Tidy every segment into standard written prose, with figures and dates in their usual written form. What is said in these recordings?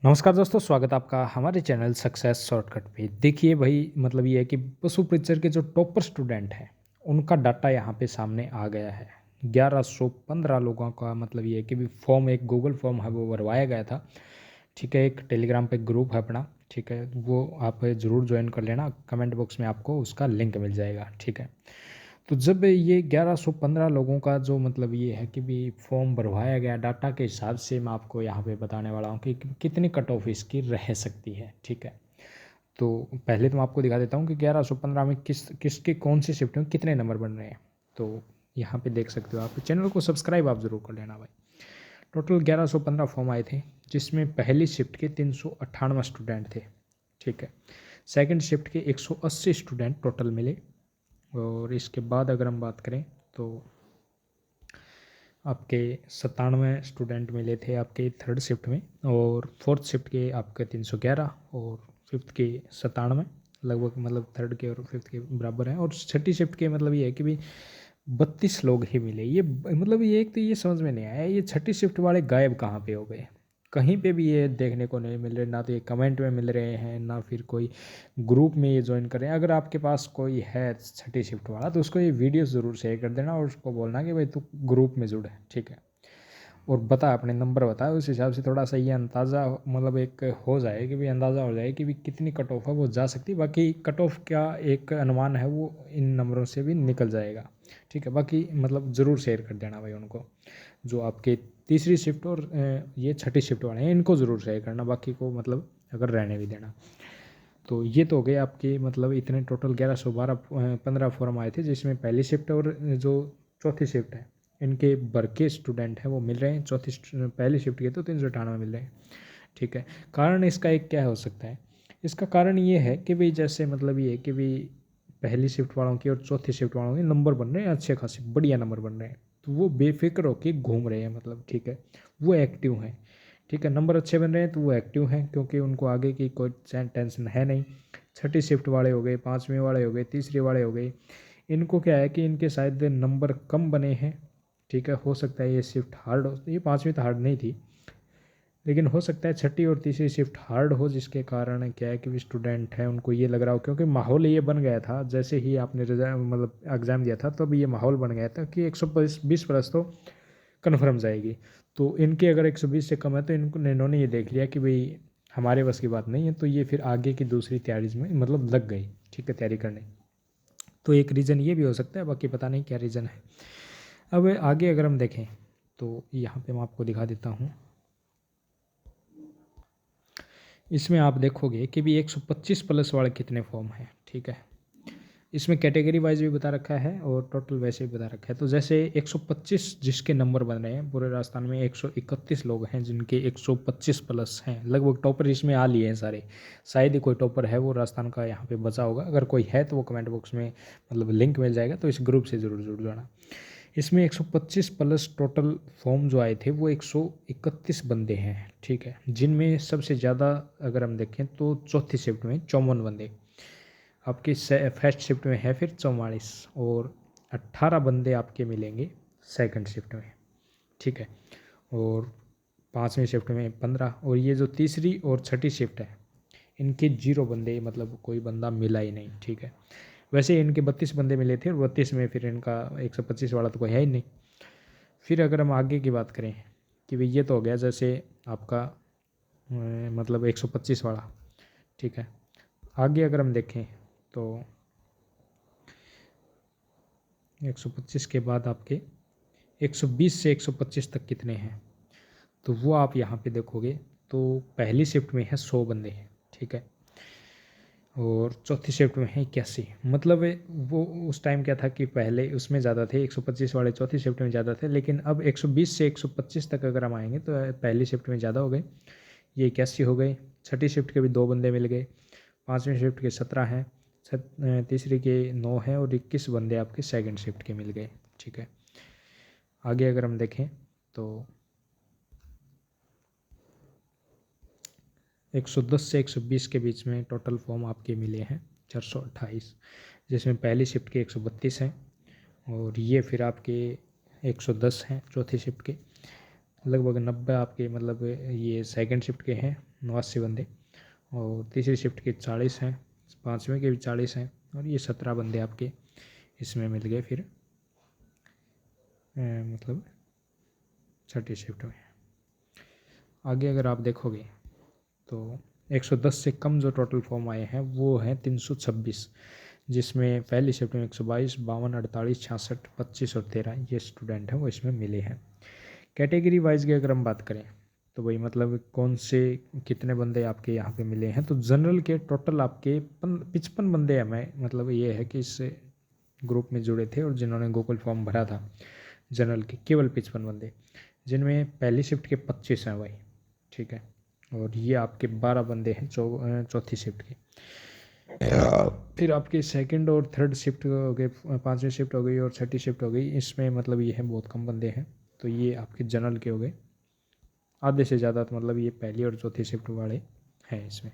नमस्कार दोस्तों, स्वागत है आपका हमारे चैनल सक्सेस शॉर्टकट पे। देखिए भाई, मतलब ये है कि पशु पिक्चर के जो टॉपर स्टूडेंट हैं उनका डाटा यहाँ पे सामने आ गया है। 1115 लोगों का, मतलब ये है कि भी फॉर्म, एक गूगल फॉर्म है वो भरवाया गया था। ठीक है, एक टेलीग्राम पे ग्रुप है अपना। ठीक है, वो आप ज़रूर ज्वाइन कर लेना, कमेंट बॉक्स में आपको उसका लिंक मिल जाएगा। ठीक है, तो जब ये 1115 लोगों का जो, मतलब ये है कि भी फॉर्म भरवाया गया, डाटा के हिसाब से मैं आपको यहाँ पे बताने वाला हूँ कि कितनी कट ऑफ इसकी रह सकती है। ठीक है, तो पहले तो मैं आपको दिखा देता हूँ कि 1115 में किसके कौन सी शिफ्ट में कितने नंबर बन रहे हैं। तो यहाँ पे देख सकते हो आप। चैनल को सब्सक्राइब आप ज़रूर कर लेना भाई। टोटल 1115 फॉर्म आए थे, जिसमें पहली शिफ्ट के 398 स्टूडेंट थे। ठीक है, सेकंड शिफ्ट के 180 स्टूडेंट टोटल मिले। और इसके बाद अगर हम बात करें तो आपके 97 स्टूडेंट मिले थे आपके थर्ड शिफ्ट में, और फोर्थ शिफ्ट के आपके 311, और फिफ्थ के 97 लगभग, मतलब थर्ड के और फिफ्थ के बराबर हैं। और छठी शिफ्ट के मतलब ये है कि भी 32 लोग ही मिले। ये मतलब ये एक तो ये समझ में नहीं आया, ये छठी शिफ्ट वाले गायब कहाँ पे हो गए। कहीं पे भी ये देखने को नहीं मिल रहे, ना तो ये कमेंट में मिल रहे हैं, ना फिर कोई ग्रुप में ये ज्वाइन कर रहे हैं। अगर आपके पास कोई है छठी शिफ्ट वाला तो उसको ये वीडियो ज़रूर शेयर कर देना, और उसको बोलना कि भाई तू ग्रुप में जुड़ है। ठीक है, और बता, अपने नंबर बता, उस हिसाब से थोड़ा सा ये अंदाज़ा, मतलब एक हो जाए कि भी अंदाज़ा हो जाए कि भी कितनी कट ऑफ है वो जा सकती है। बाकी कट ऑफ का एक अनुमान है वो इन नंबरों से भी निकल जाएगा। ठीक है, बाकी मतलब ज़रूर शेयर कर देना भाई उनको, जो आपके तीसरी शिफ्ट और ये छठी शिफ्ट वाले हैं, इनको ज़रूर शेयर करना, बाकी को मतलब अगर रहने भी देना। तो ये तो हो गए आपके, मतलब इतने टोटल 1115 फॉर्म आए थे, जिसमें पहली शिफ्ट और जो चौथी शिफ्ट है इनके भर के स्टूडेंट हैं वो मिल रहे हैं। पहली शिफ्ट के तो 398 मिल रहे हैं। ठीक है, कारण इसका एक क्या हो सकता है? इसका कारण ये है कि भाई, जैसे मतलब ये है कि भाई पहली शिफ्ट वालों की और चौथी शिफ्ट वालों के नंबर बन रहे हैं, अच्छे खासे बढ़िया नंबर बन रहे हैं, तो वो बेफिक्र होके घूम रहे हैं, मतलब ठीक है, वो एक्टिव हैं। ठीक है, नंबर अच्छे बन रहे हैं तो वो एक्टिव हैं, क्योंकि उनको आगे की कोई टेंशन है नहीं। छठी शिफ्ट वाले हो गए, पाँचवीं वाले हो गए, तीसरे वाले हो गए, इनको क्या है कि इनके शायद नंबर कम बने हैं। ठीक है, हो सकता है ये शिफ्ट हार्ड हो, ये पाँचवीं तो हार्ड नहीं थी, लेकिन हो सकता है छठी और तीसरी शिफ्ट हार्ड हो, जिसके कारण क्या है कि स्टूडेंट हैं उनको ये लग रहा हो, क्योंकि माहौल ये बन गया था जैसे ही आपने मतलब एग्ज़ाम दिया था, तो अभी ये माहौल बन गया था कि 120 प्लस तो कन्फर्म जाएगी। तो इनके अगर 120 से कम है तो इन्होंने ये देख लिया कि भाई हमारे बस की बात नहीं है, तो ये फिर आगे की दूसरी तैयारी में मतलब लग गई। ठीक है, तैयारी करने। तो एक रीज़न ये भी हो सकता है, बाकी पता नहीं क्या रीज़न है। अब आगे अगर हम देखें तो यहाँ पे मैं आपको दिखा देता हूँ। इसमें आप देखोगे कि भी 125 प्लस वाले कितने फॉर्म हैं। ठीक है, इसमें कैटेगरी वाइज भी बता रखा है और टोटल वैसे भी बता रखा है। तो जैसे 125 जिसके नंबर बन रहे हैं, पूरे राजस्थान में 131 लोग हैं जिनके 125 प्लस हैं। लगभग टॉपर इसमें आ लिए हैं सारे। शायद ही कोई टॉपर है वो राजस्थान का यहाँ पे बचा होगा। अगर कोई है तो वो कमेंट बॉक्स में मतलब लिंक मिल जाएगा, तो इस ग्रुप से ज़रूर जुड़ जाना। इसमें 125 प्लस टोटल फॉर्म जो आए थे वो 131 बंदे हैं। ठीक है, जिनमें सबसे ज़्यादा अगर हम देखें तो चौथी शिफ्ट में 54 बंदे, आपकी फर्स्ट शिफ्ट में है फिर 44, और 18 बंदे आपके मिलेंगे सेकंड शिफ्ट में। ठीक है, और पाँचवीं शिफ्ट में 15, और ये जो तीसरी और छठी शिफ्ट है इनके 0 बंदे, मतलब कोई बंदा मिला ही नहीं। ठीक है, वैसे इनके 32 बंदे मिले थे, और 32 में फिर इनका 125 वाला तो कोई है ही नहीं। फिर अगर हम आगे की बात करें कि भाई ये तो हो गया जैसे आपका मतलब 125 वाला। ठीक है, आगे अगर हम देखें तो 125 के बाद आपके 120 से 125 तक कितने हैं, तो वो आप यहाँ पे देखोगे तो पहली शिफ्ट में है 100 बंदे हैं। ठीक है, और चौथी शिफ्ट में है 81। मतलब वो उस टाइम क्या था कि पहले उसमें ज़्यादा थे, 125 वाले चौथी शिफ्ट में ज़्यादा थे, लेकिन अब 120 से 125 तक अगर हम आएंगे तो पहली शिफ्ट में ज़्यादा हो गए, ये 81 हो गए। छठी शिफ्ट के भी 2 बंदे मिल गए। पाँचवीं शिफ्ट के 17 हैं। तीसरी के 9 हैं, और 21 बंदे आपके सेकंड शिफ्ट के मिल गए। ठीक है, आगे अगर हम देखें तो 110 से 120 के बीच में टोटल फॉर्म आपके मिले हैं 428, जिसमें पहली शिफ्ट के 132 हैं, और ये फिर आपके 110 हैं चौथी शिफ्ट के, लगभग 90 आपके मतलब ये सेकंड शिफ्ट के हैं 89 बंदे, और तीसरी शिफ्ट के 40 हैं, पाँचवें के भी 40 हैं, और ये 17 बंदे आपके इसमें मिल गए फिर मतलब छठी शिफ्ट में। आगे अगर आप देखोगे तो 110 से कम जो टोटल फॉर्म आए हैं वो हैं 326, जिसमें पहली शिफ्ट में 122, 52, 48, 66, 25 और 13 ये स्टूडेंट हैं वो इसमें मिले हैं। कैटेगरी वाइज की अगर हम बात करें तो वही मतलब कौन से कितने बंदे आपके यहाँ पे मिले हैं, तो जनरल के टोटल आपके 55 बंदे हमें मतलब ये है कि इस ग्रुप में जुड़े थे और जिन्होंने गूगल फॉर्म भरा था जनरल के केवल 55 बंदे, जिनमें पहली शिफ्ट के 25 हैं भाई, ठीक है, और ये आपके 12 बंदे हैं चौथी शिफ्ट के। फिर आपके सेकंड और थर्ड शिफ्ट हो गए, पाँचवीं शिफ्ट हो गई और छठी शिफ्ट हो गई, इसमें मतलब ये है बहुत कम बंदे हैं, तो ये आपके जनरल के हो गए। आधे से ज़्यादा तो मतलब ये पहली और चौथी शिफ्ट वाले हैं इसमें।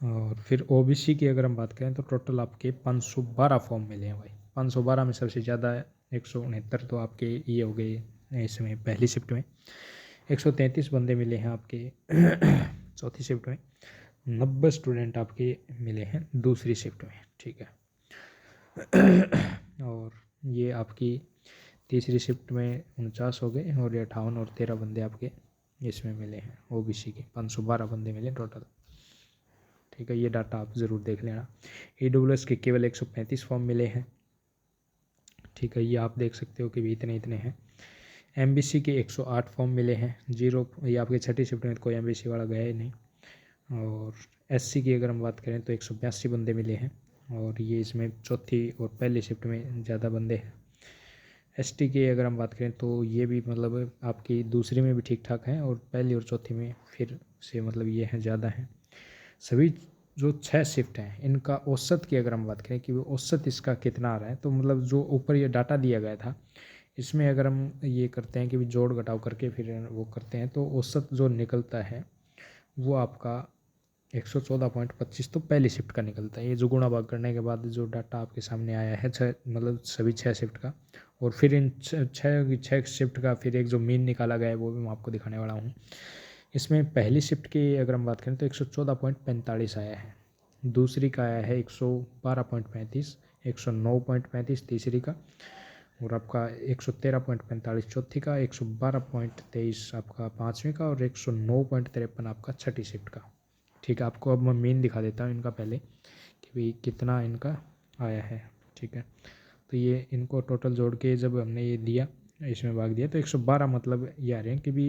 और फिर ओबीसी की अगर हम बात करें तो टोटल आपके 512 फॉर्म मिले हैं भाई। 512 में सबसे ज़्यादा 169 तो आपके ये हो गए इसमें पहली शिफ्ट में, 133 बंदे मिले हैं आपके चौथी शिफ्ट में, 90 स्टूडेंट आपके मिले हैं दूसरी शिफ्ट में, ठीक है। और ये आपकी तीसरी शिफ्ट में 49 हो गए, और ये 58 और 13 बंदे आपके इसमें मिले हैं ओबीसी के, 512 बंदे मिले टोटल, ठीक है। ये डाटा आप ज़रूर देख लेना। ईडब्ल्यूएस के केवल 135 फॉर्म मिले हैं, ठीक है, ये आप देख सकते हो कि भी इतने इतने हैं। एमबीसी के 108 फॉर्म मिले हैं, जीरो, ये आपके छठी शिफ्ट में कोई एमबीसी वाला गया ही नहीं। और एससी की अगर हम बात करें तो 182 बंदे मिले हैं, और ये इसमें चौथी और पहली शिफ्ट में ज़्यादा बंदे हैं। एसटी की अगर हम बात करें तो ये भी मतलब आपकी दूसरी में भी ठीक ठाक है, और पहली और चौथी में फिर से मतलब ये हैं ज़्यादा हैं। सभी जो 6 शिफ्ट हैं इनका औसत की अगर हम बात करें कि वो औसत इसका कितना आ रहा है, तो मतलब जो ऊपर ये डाटा दिया गया था इसमें अगर हम ये करते हैं कि भी जोड़ घटाव करके फिर वो करते हैं, तो औसत जो निकलता है वो आपका 114.25 तो पहली शिफ्ट का निकलता है। ये जो गुणा भाग करने के बाद जो डाटा आपके सामने आया है छः मतलब सभी 6 शिफ्ट का, और फिर इन छः शिफ्ट का फिर एक जो मीन निकाला गया है वो भी मैं आपको दिखाने वाला हूँ। इसमें पहली शिफ्ट की अगर हम बात करें तो 114.45 आया है, दूसरी का आया है 112.35, 109.35 तीसरी का, और आपका 113.45 चौथी का, 112.23 आपका पाँचवीं का, और 109.53 आपका छठी शिफ्ट का, ठीक है। आपको अब मैं मीन दिखा देता हूँ इनका पहले कि भाई कितना इनका आया है, ठीक है। तो ये इनको टोटल जोड़ के जब हमने ये दिया इसमें भाग दिया तो 112 मतलब ये आ रहे हैं कि भी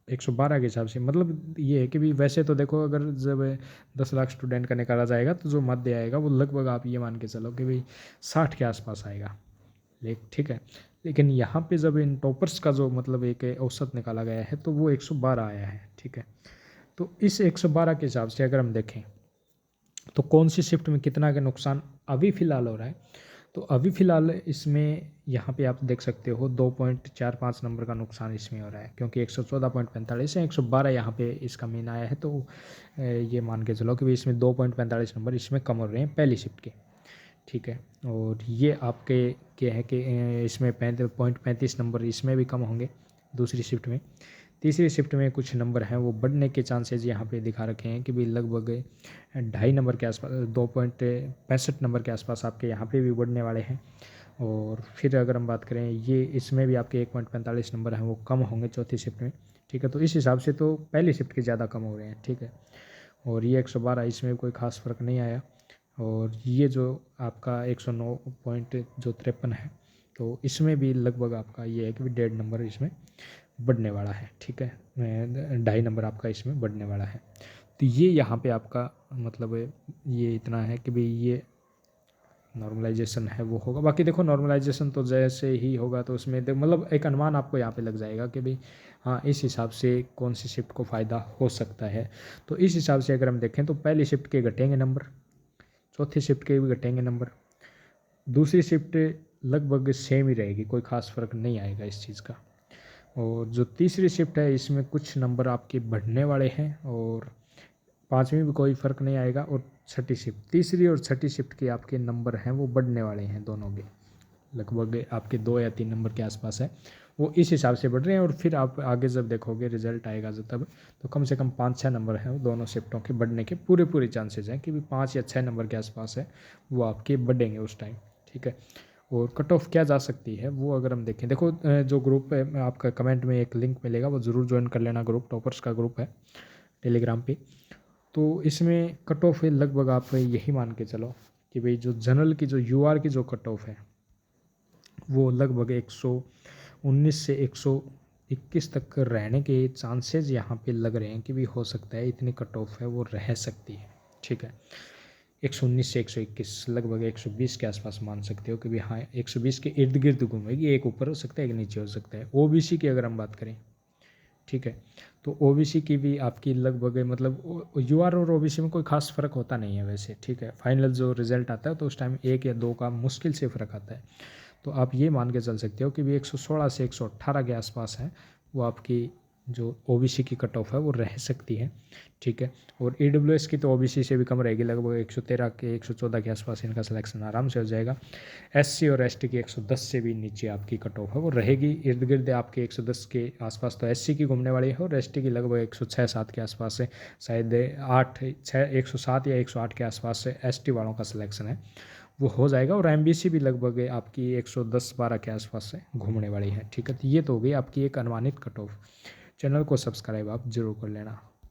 112 के हिसाब से मतलब ये है कि भी वैसे तो देखो अगर जब 10 लाख स्टूडेंट का निकाला जाएगा तो जो मध्य आएगा वो लगभग आप ये मान के चलो कि भाई 60 के आसपास आएगा, ठीक है। लेकिन यहाँ पे जब इन टॉपर्स का जो मतलब एक औसत निकाला गया है तो वो 112 आया है, ठीक है। तो इस 112 के हिसाब से अगर हम देखें तो कौन सी शिफ्ट में कितना का नुकसान अभी फ़िलहाल हो रहा है, तो अभी फ़िलहाल इसमें यहाँ पे आप देख सकते हो 2.45 नंबर का नुकसान इसमें हो रहा है, क्योंकि 114.45 है, 112 यहाँ पे इसका मीन आया है, तो ये मान के चलो कि इसमें 2.45 नंबर इसमें कम हो रहे हैं पहली शिफ्ट के, ठीक है। और ये आपके क्या है कि इसमें 35 नंबर इसमें भी कम होंगे दूसरी शिफ्ट में। तीसरी शिफ्ट में कुछ नंबर हैं वो बढ़ने के चांसेस यहाँ पे दिखा रखे हैं कि भी लगभग 2.5 नंबर के आसपास, 2.65 नंबर के आसपास आपके यहाँ पे भी बढ़ने वाले हैं। और फिर अगर हम बात करें ये इसमें भी आपके 1.45 नंबर हैं वो कम होंगे चौथी शिफ्ट में, ठीक है। तो इस हिसाब से तो पहली शिफ्ट के ज़्यादा कम हो रहे हैं, ठीक है। और ये 112 इसमें कोई ख़ास फ़र्क नहीं आया, और ये जो आपका 109.53 है तो इसमें भी लगभग आपका ये है कि भी 1.5 नंबर इसमें बढ़ने वाला है, ठीक है, 2.5 नंबर आपका इसमें बढ़ने वाला है। तो ये यहाँ पे आपका मतलब ये इतना है कि भाई ये नॉर्मलाइजेशन है वो होगा। बाकी देखो नॉर्मलाइजेशन तो जैसे ही होगा तो उसमें मतलब एक अनुमान आपको यहाँ पे लग जाएगा कि भाई हाँ इस हिसाब से कौन सी शिफ्ट को फ़ायदा हो सकता है। तो इस हिसाब से अगर हम देखें तो पहली शिफ्ट के घटेंगे नंबर, चौथी शिफ्ट के भी घटेंगे नंबर, दूसरी शिफ्ट लगभग सेम ही रहेगी, कोई ख़ास फ़र्क नहीं आएगा इस चीज़ का। और जो तीसरी शिफ्ट है इसमें कुछ नंबर आपके बढ़ने वाले हैं, और पाँचवीं भी कोई फ़र्क नहीं आएगा, और छठी शिफ्ट, तीसरी और छठी शिफ्ट के आपके नंबर हैं वो बढ़ने वाले हैं दोनों के, लगभग आपके 2 या 3 नंबर के आसपास है, वो इस हिसाब से बढ़ रहे हैं। और फिर आप आगे जब देखोगे रिजल्ट आएगा जो तब, तो कम से कम 5-6 नंबर हैं वो दोनों शिफ्टों के बढ़ने के पूरे चांसेस हैं कि भी 5 या 6 नंबर के आसपास है वो आपके बढ़ेंगे उस टाइम, ठीक है। और कट ऑफ क्या जा सकती है वो अगर हम देखें, देखो जो ग्रुप है आपका कमेंट में एक लिंक मिलेगा, वो ज़रूर ज्वाइन कर लेना, ग्रुप टॉपर्स का ग्रुप है टेलीग्राम पे। तो इसमें कट ऑफ है लगभग आप यही मान के चलो कि भाई जो जनरल की जो यूआर की जो कट ऑफ है वो लगभग 119 से 121 तक रहने के चांसेस यहाँ पे लग रहे हैं कि भी हो सकता है इतनी कट ऑफ है वो रह सकती है, ठीक है। 119 से 121 लगभग 120 के आसपास मान सकते हो कि भी हाँ 120 के इर्द गिर्द घूमेगी, एक ऊपर हो सकता है एक नीचे हो सकता है। ओबीसी की अगर हम बात करें, ठीक है, तो ओबीसी की भी आपकी लगभग मतलब यूआर और ओबीसी में कोई खास फ़र्क होता नहीं है वैसे, ठीक है। फाइनल जो रिजल्ट आता है तो उस टाइम 1 या 2 का मुश्किल से फ़र्क आता है। तो आप ये मान के चल सकते हो कि भी 116 से 118 के आसपास है वो आपकी जो ओबीसी की कट ऑफ है वो रह सकती है, ठीक है। और ईडब्ल्यूएस की तो ओबीसी से भी कम रहेगी, लगभग 113 के 114 के आसपास इनका सिलेक्शन आराम से हो जाएगा। एससी और एसटी की 110 से भी नीचे आपकी कट ऑफ है वो रहेगी, इर्द गिर्द आपके 110 के आसपास तो एससी की घूमने वाली है और एसटी की लगभग 106-7 के आसपास से, शायद 107 या 108 के आसपास से एसटी वालों का सिलेक्शन है वो हो जाएगा। और एमबीसी भी लगभग आपकी 110-12 के आसपास से घूमने वाली है, ठीक है। तो ये तो हो गई आपकी एक अनुमानित कट ऑफ। चैनल को सब्सक्राइब आप जरूर कर लेना।